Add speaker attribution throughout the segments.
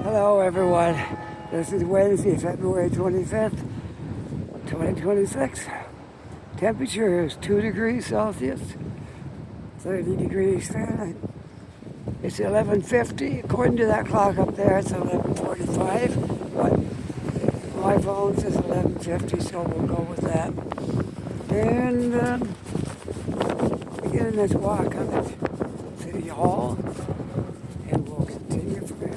Speaker 1: Hello everyone, this is Wednesday, February 25th, 2026. Temperature is 2 degrees Celsius, 30 degrees Fahrenheit. It's 11:50, according to that clock up there it's 11:45, but my phone says 11:50, so we'll go with that. And beginning this walk up at City Hall, and we'll continue from there.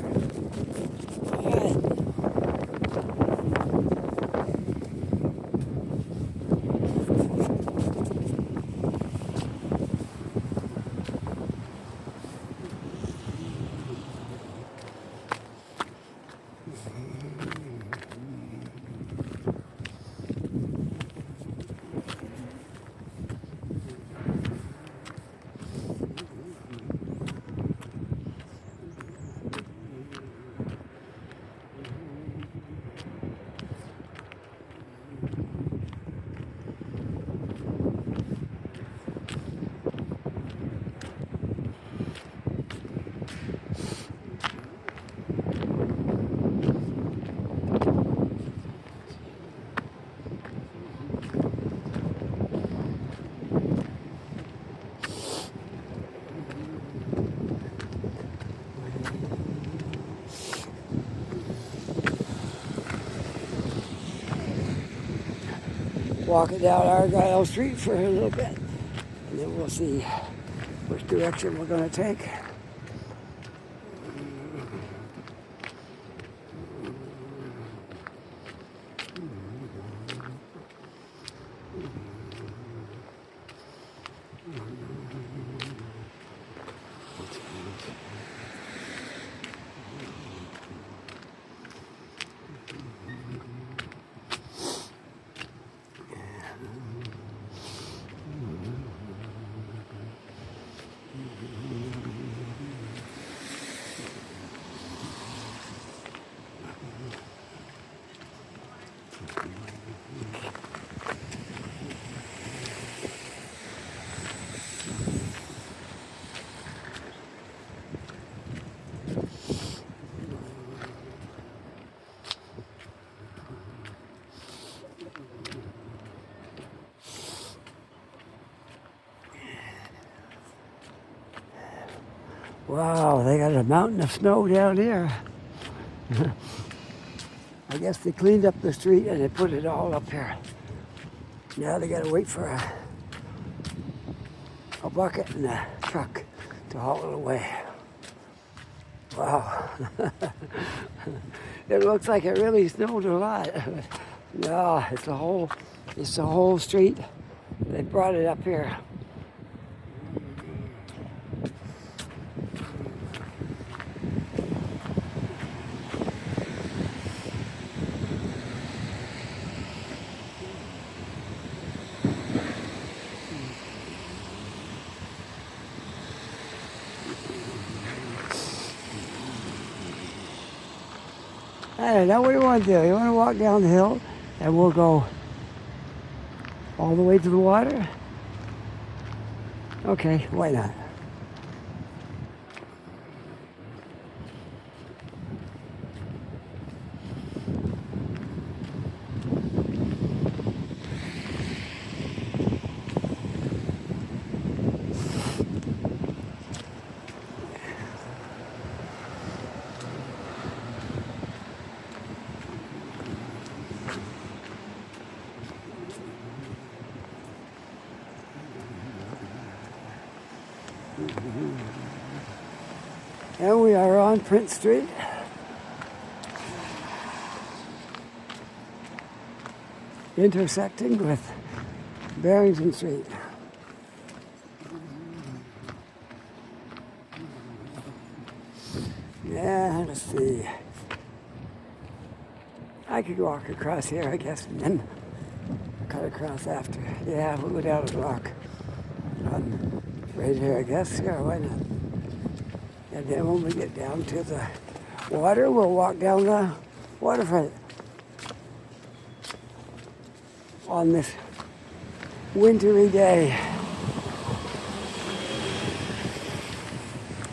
Speaker 1: Walking down Argyle Street for a little bit, and then we'll see which direction we're going to take. Wow, they got a mountain of snow down here. I guess they cleaned up the street and they put it all up here. Now they gotta wait for a bucket and a truck to haul it away. Wow. It looks like it really snowed a lot. No, it's the whole street. They brought it up here. I don't know, what do you want to do? You want to walk down the hill and we'll go all the way to the water? Okay, why not? And we are on Prince Street. Intersecting with Barrington Street. Yeah, let's see. I could walk across here, I guess, and then cut across after. Yeah, we'll go down the rock. Right here, I guess. Yeah, why not? And then when we get down to the water, we'll walk down the waterfront on this wintry day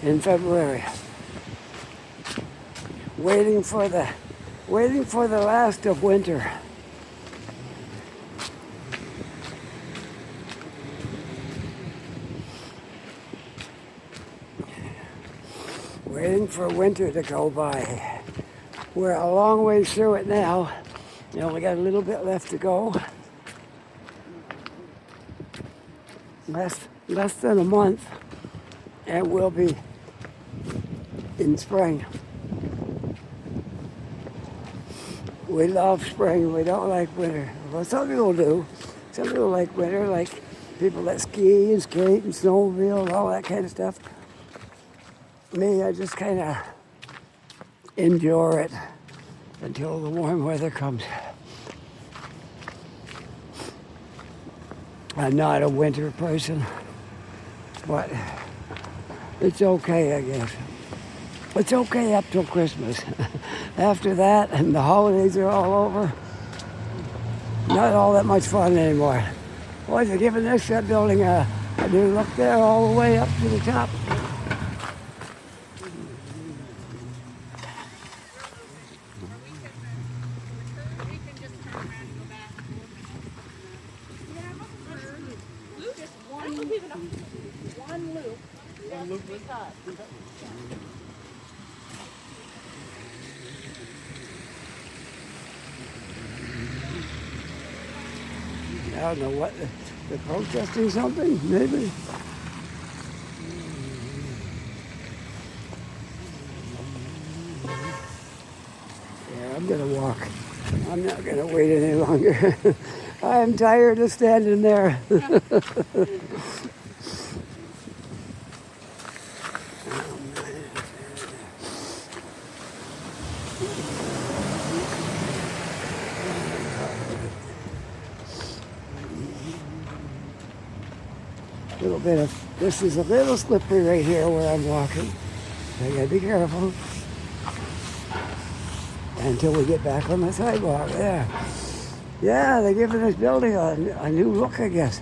Speaker 1: in February. waiting for the last of winter. Waiting for winter to go by. We're a long way through it now. You only got a little bit left to go. Less than a month, and we'll be in spring. We love spring. We don't like winter. Well, some people do. Some people like winter, like people that ski and skate and snowmobile and all that kind of stuff. Me, I just kind of endure it until the warm weather comes. I'm not a winter person, but it's okay, I guess. It's okay up till Christmas. After that, and the holidays are all over, not all that much fun anymore. Boys are giving this building a new look there all the way up to the top. I don't know what, they're protesting something, maybe? Yeah, I'm gonna walk. I'm not gonna wait any longer. I'm tired of standing there. This is a little slippery right here where I'm walking. I gotta be careful until we get back on the sidewalk there. Yeah, they're giving this building a new look, I guess.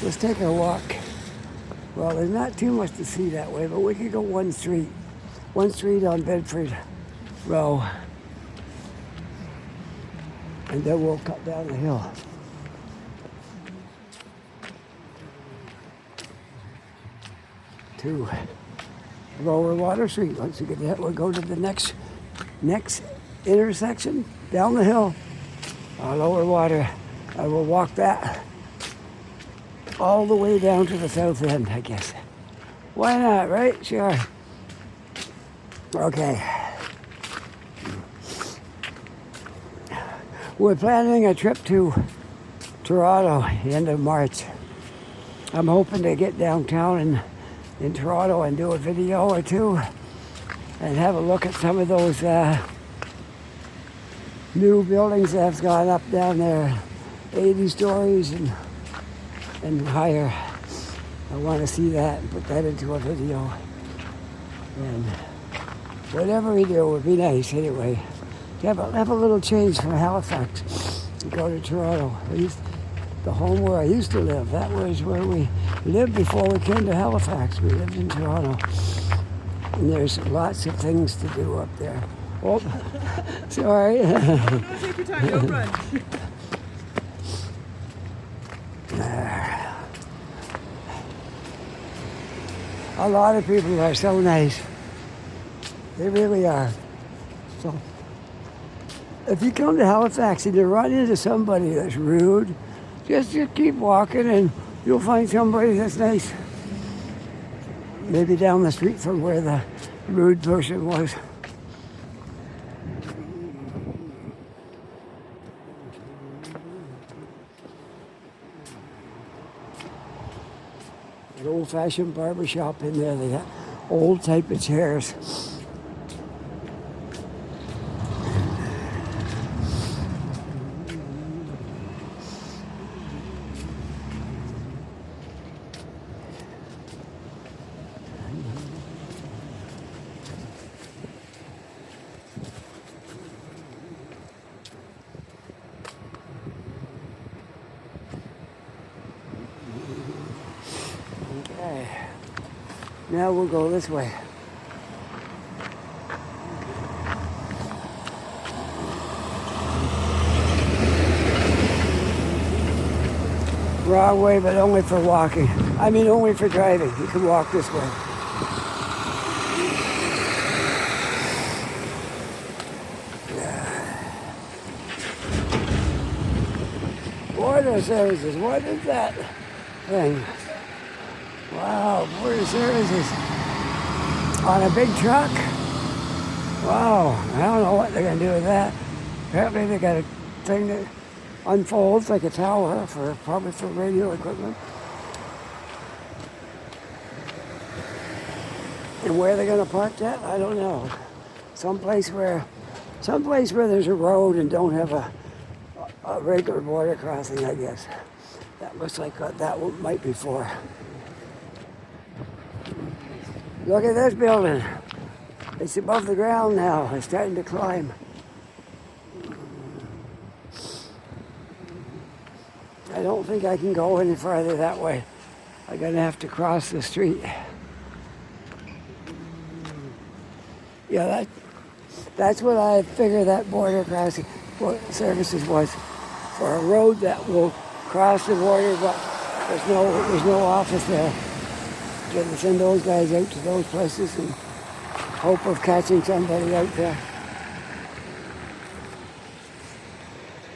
Speaker 1: Let's take a walk. Well, there's not too much to see that way, but we could go one street on Bedford Row, and then we'll cut down the hill. To Lower Water Street. Once we get that, we'll go to the next intersection down the hill, Lower Water. I will walk that all the way down to the south end, I guess. Why not, right? Sure. Okay. We're planning a trip to Toronto the end of March. I'm hoping to get downtown in Toronto and do a video or two and have a look at some of those new buildings that have gone up down there, 80 stories and higher. I want to see that and put that into a video. And whatever we do would be nice anyway. To have a little change from Halifax and go to Toronto. The home where I used to live, that was where we lived before we came to Halifax. We lived in Toronto. And there's lots of things to do up there. Oh, sorry.
Speaker 2: No, take your time, don't run.
Speaker 1: A lot of people are so nice. They really are. So, if you come to Halifax and you run into somebody that's rude, just keep walking and you'll find somebody that's nice. Maybe down the street from where the rude person was. An old-fashioned barber shop in there. They got old type of chairs. Now we'll go this way. Wrong way, but only for walking. I mean, only for driving. You can walk this way. Border Services, what is that thing? Wow, Border Services. On a big truck? Wow, I don't know what they're going to do with that. Apparently they got a thing that unfolds like a tower, probably for radio equipment. And where they're going to park that, I don't know. Someplace where there's a road and don't have a regular border crossing, I guess. That looks like what that might be for. Look at this building. It's above the ground now. It's starting to climb. I don't think I can go any farther that way. I'm gonna have to cross the street. Yeah, that's what I figure that border crossing services was, for a road that will cross the border, but there's no office there. Gonna send those guys out to those places in hope of catching somebody out there.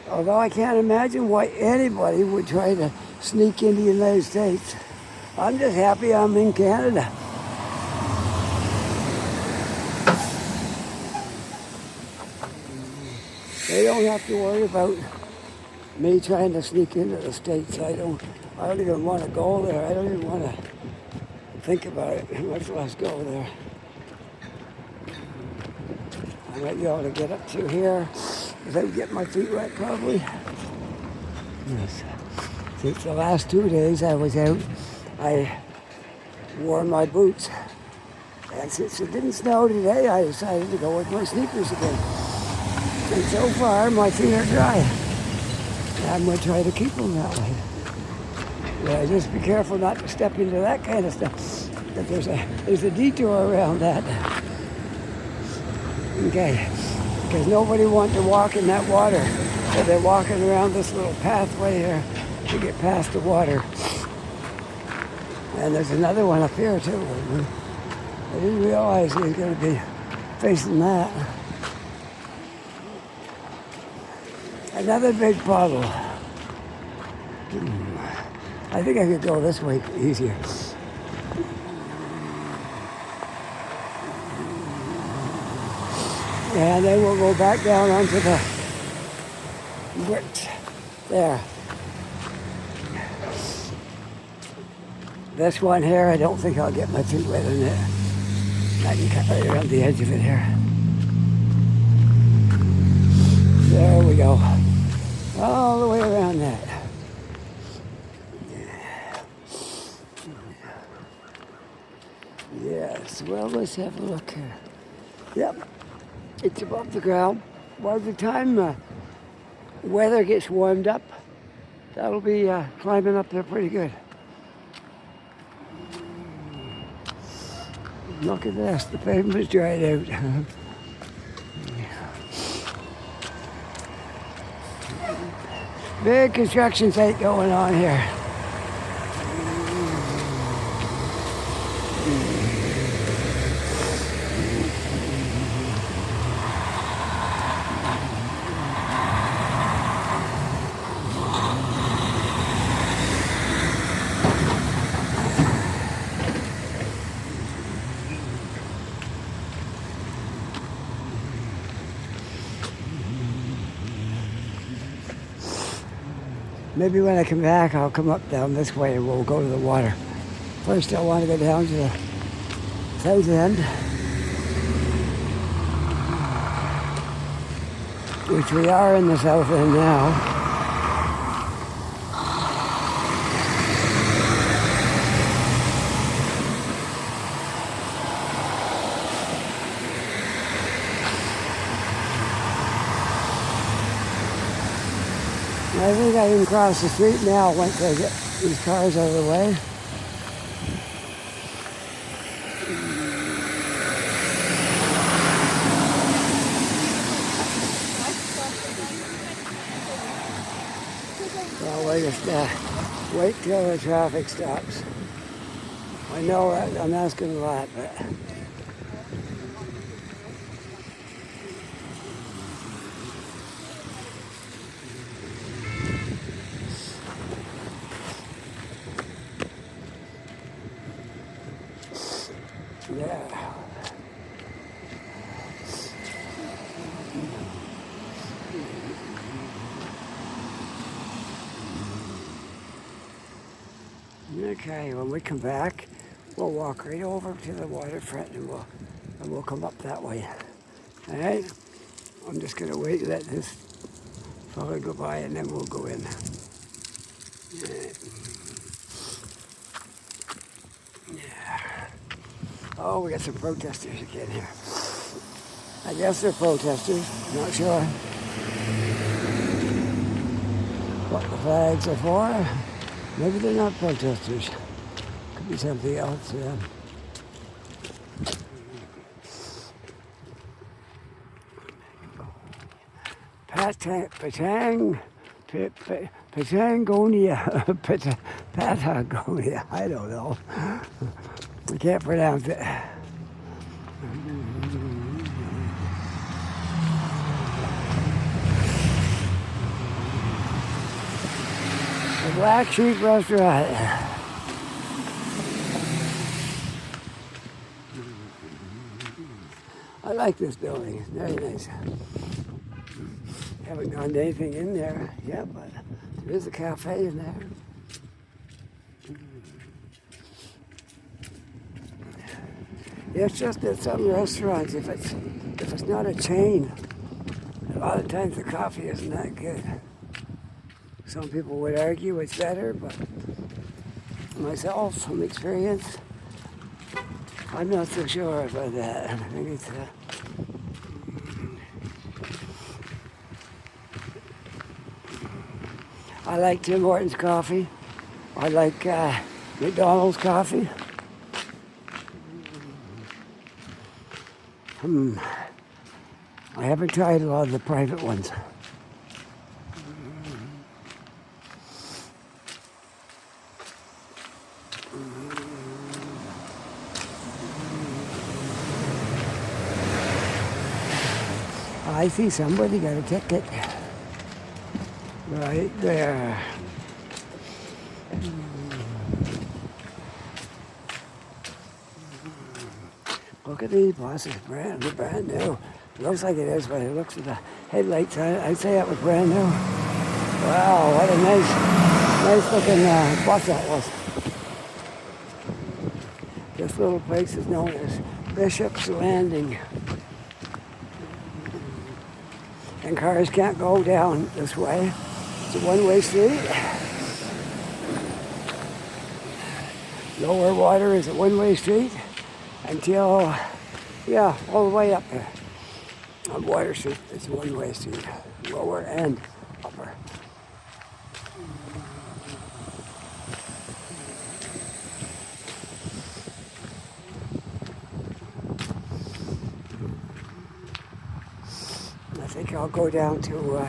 Speaker 1: Although I can't imagine why anybody would try to sneak into the United States. I'm just happy I'm in Canada. They don't have to worry about me trying to sneak into the States. I don't even want to go there. I don't even want to think about it, much less go there. I might be able to get up through here without getting my feet wet, probably. Yes. Since the last 2 days I was out, I wore my boots. And since it didn't snow today, I decided to go with my sneakers again. And so far, my feet are dry. I'm going to try to keep them that way. Yeah, just be careful not to step into that kind of stuff. But there's a detour around that. Okay, because nobody wants to walk in that water. So they're walking around this little pathway here to get past the water. And there's another one up here too. I didn't realize he was going to be facing that. Another big puddle. I think I could go this way easier. And then we'll go back down onto the bricks there. This one here, I don't think I'll get my feet wet in it. I can cut right around the edge of it here. There we go. All the way around that. Yes, well, let's have a look here. Yep, it's above the ground. By the time the weather gets warmed up, that'll be climbing up there pretty good. Look at this, the pavement's dried out. Big construction site going on here. Maybe when I come back, I'll come up down this way and we'll go to the water. First, I want to go down to the south end, which we are in the south end now. I think I can cross the street now once I get these cars out of the way. Well, wait till the traffic stops. I know I'm asking a lot, but yeah. Okay, when we come back, we'll walk right over to the waterfront and we'll come up that way. All right? I'm just gonna wait let this fella go by and then we'll go in. Yeah. Oh, we got some protesters again here. I guess they're protesters. Not sure what the flags are for. Maybe they're not protesters. Could be something else. Yeah. Patagonia. I don't know. I can't pronounce it. The Black Sheep Restaurant. I like this building. It's very nice. Haven't gone to anything in there yet, but there is a cafe in there. Yeah, it's just that some restaurants, if it's not a chain, a lot of times the coffee isn't that good. Some people would argue it's better, but myself, from experience, I'm not so sure about that. I think it's I like Tim Hortons coffee. I like McDonald's coffee. I haven't tried a lot of the private ones. I see somebody got a ticket right there. Look at these buses, they're brand new. It looks like it is, but it looks at the headlights. I'd say that was brand new. Wow, what a nice looking bus that was. This little place is known as Bishop's Landing. And cars can't go down this way. It's a one-way street. Lower water is a one-way street until, yeah, all the way up there. On Water Street, it's a one-way street, lower and upper. I think I'll go down to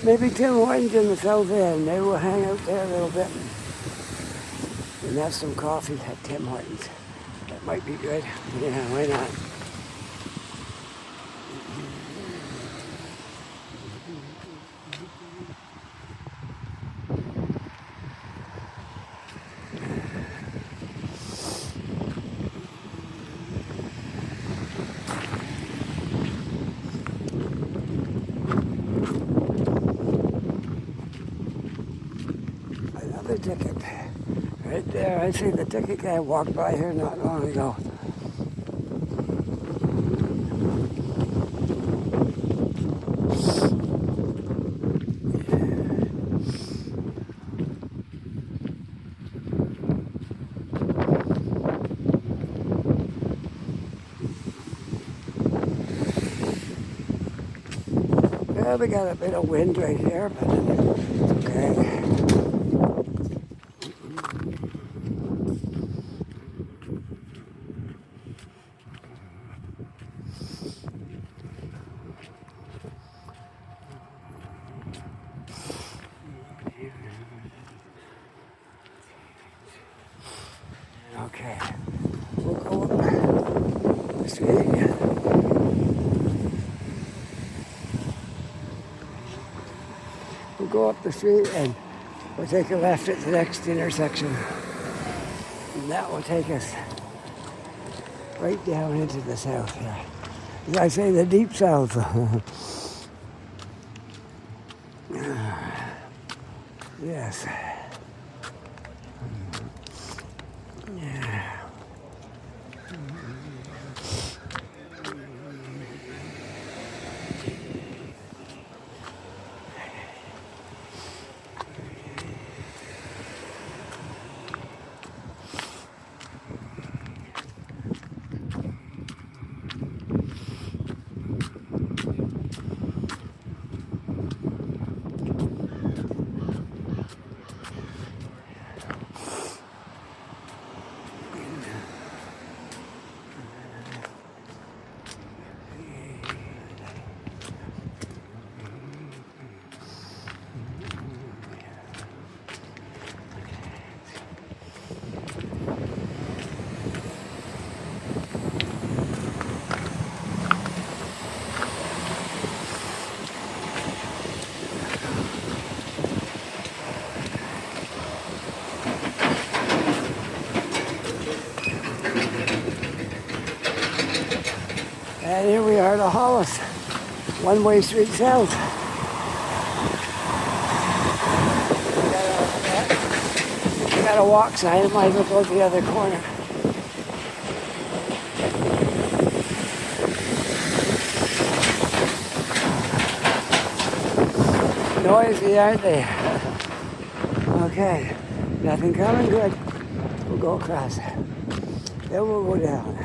Speaker 1: maybe Tim Hortons in the South End. Maybe we'll hang out there a little bit and have some coffee at Tim Hortons. That might be good. Yeah, why not? Another ticket. Right there, I see the ticket guy walked by here not long ago. Yeah, we got a bit of wind right here, but it's okay. we'll go up the street and we'll take a left at the next intersection. And that will take us right down into the south here. As I say, the deep south. Yes. Yeah. And here we are to Hollis, one-way street south. We got a walk sign, might as well go to the other corner. Noisy, aren't they? Okay, nothing coming, good. We'll go across. Then we'll go down.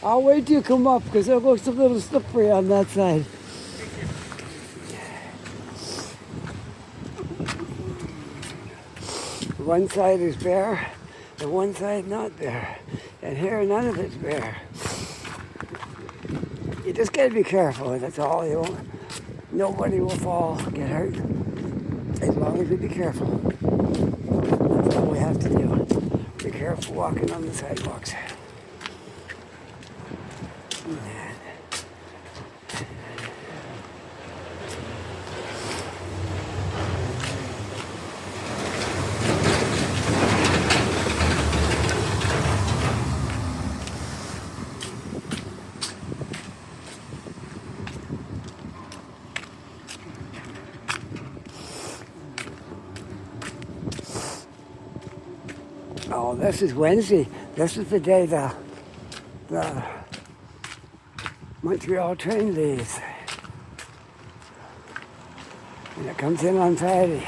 Speaker 1: I'll wait till you come up because it looks a little slippery on that side. One side is bare and one side not bare. And here none of it's bare. You just gotta be careful, that's all. Nobody will fall, get hurt, as long as we be careful. That's all we have to do. Be careful walking on the sidewalks. Oh, this is Wednesday. This is the day the Montreal train leaves. And it comes in on Friday.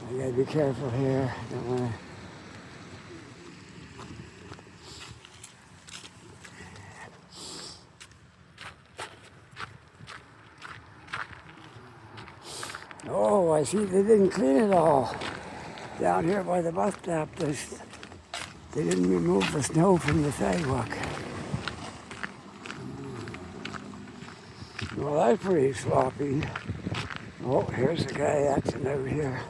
Speaker 1: I gotta be careful here. Don't wanna. Oh, I see they didn't clean it all. Down here by the bus stop, they didn't remove the snow from the sidewalk. Well, that's pretty sloppy. Oh, here's the guy acting out here.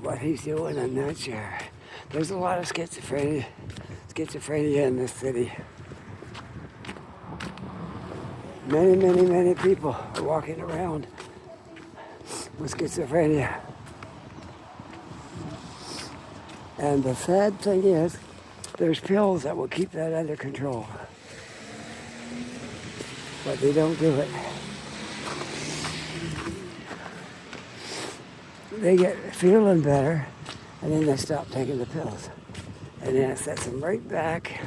Speaker 1: What he's doing, I'm not sure. There's a lot of schizophrenia in this city. Many people are walking around with schizophrenia. And the sad thing is, there's pills that will keep that under control. But they don't do it. They get feeling better, and then they stop taking the pills. And then it sets them right back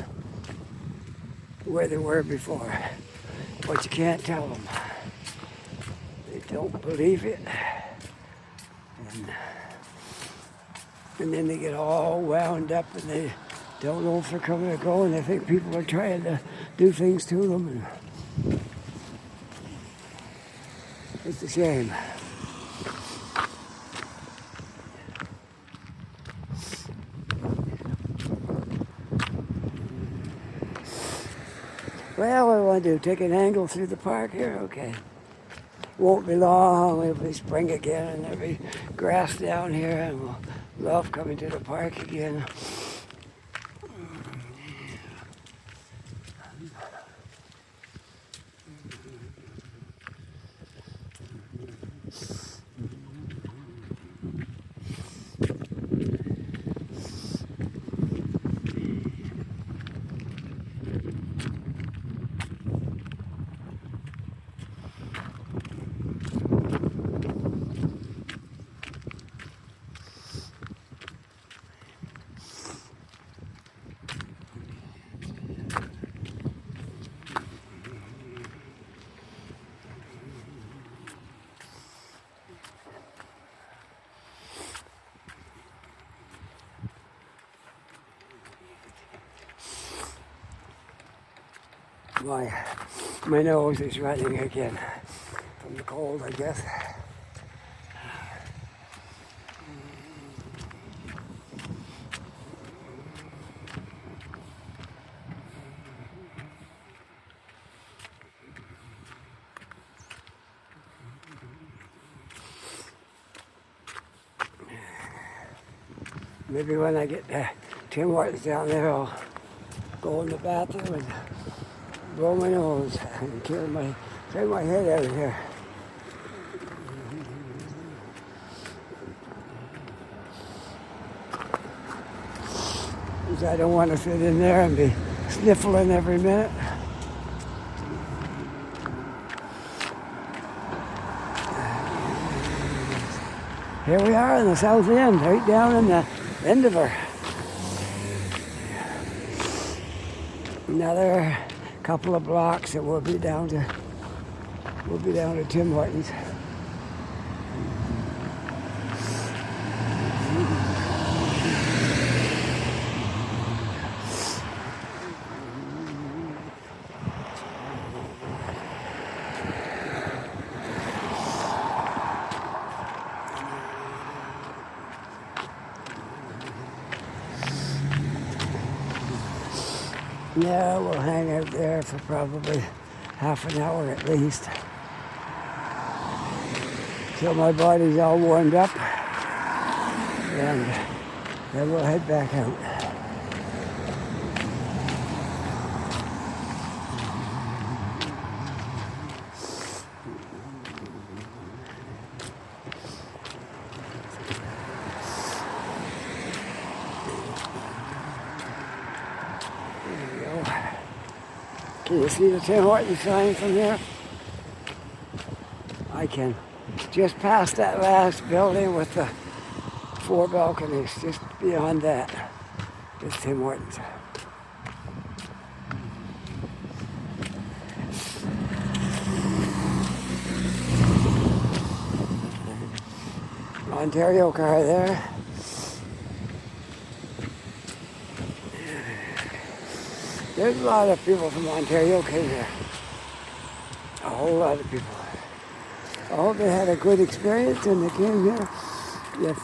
Speaker 1: where they were before. But you can't tell them. They don't believe it. And then they get all wound up and they don't know if they're coming or going. They think people are trying to do things to them. And it's a shame. Well, what I want to do, take an angle through the park here? Okay. Won't be long, it'll be spring again, and there'll be grass down here, and we'll love coming to the park again. My nose is running again from the cold, I guess. Maybe when I get to Tim Hortons down there, I'll go in the bathroom and blow my nose and clear my head out of here. Because I don't want to sit in there and be sniffling every minute. Here we are in the south end, right down in the end of her. Another couple of blocks and we'll be down to Tim Hortons. Yeah, we'll hang out there for probably half an hour at least. Till my body's all warmed up. And then we'll head back out. Can you see the Tim Hortons sign from here? I can. Just past that last building with the 4 balconies, just beyond that is Tim Hortons. Ontario car there. There's a lot of people from Ontario came here. A whole lot of people. I hope they had a good experience and they came here. If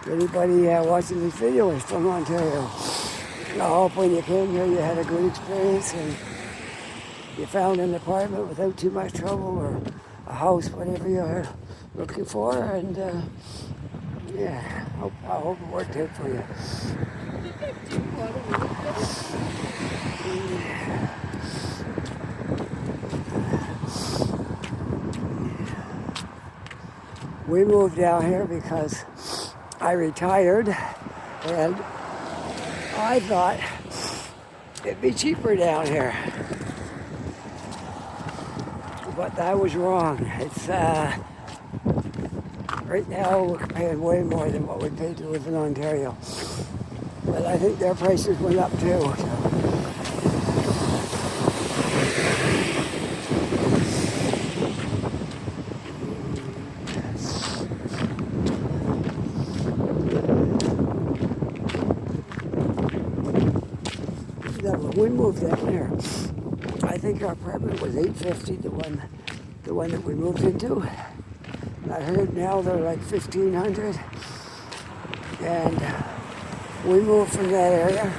Speaker 1: anybody watching this video is from Ontario, I hope when you came here you had a good experience and you found an apartment without too much trouble or a house, whatever you're looking for. And yeah, I hope it worked out for you. We moved down here because I retired and I thought it'd be cheaper down here. But I was wrong. It's right now we're paying way more than what we paid to live in Ontario. But I think their prices went up too. So. We moved down here. I think our apartment was $850, the one that we moved into. And I heard now they're like $1,500. And we moved from that area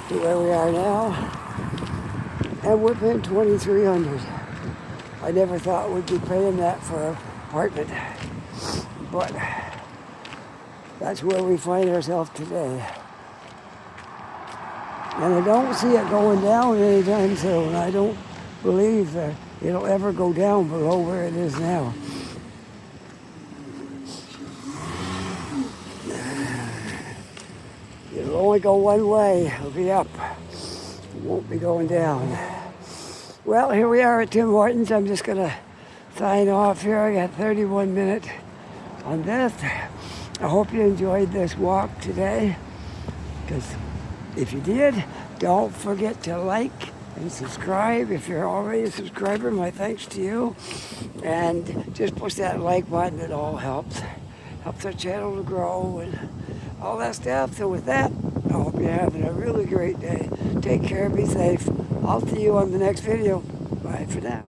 Speaker 1: to where we are now. And we're paying $2,300. I never thought we'd be paying that for an apartment. But that's where we find ourselves today. And I don't see it going down anytime soon. I don't believe that it'll ever go down below where it is now. It'll only go one way. It'll be up. It won't be going down. Well, here we are at Tim Hortons. I'm just going to sign off here. I got 31 minutes on this. I hope you enjoyed this walk today. Because if you did, don't forget to like and subscribe. If you're already a subscriber, my thanks to you. And just push that like button. It all helps. Helps our channel to grow and all that stuff. So with that, I hope you're having a really great day. Take care, be safe. I'll see you on the next video. Bye for now.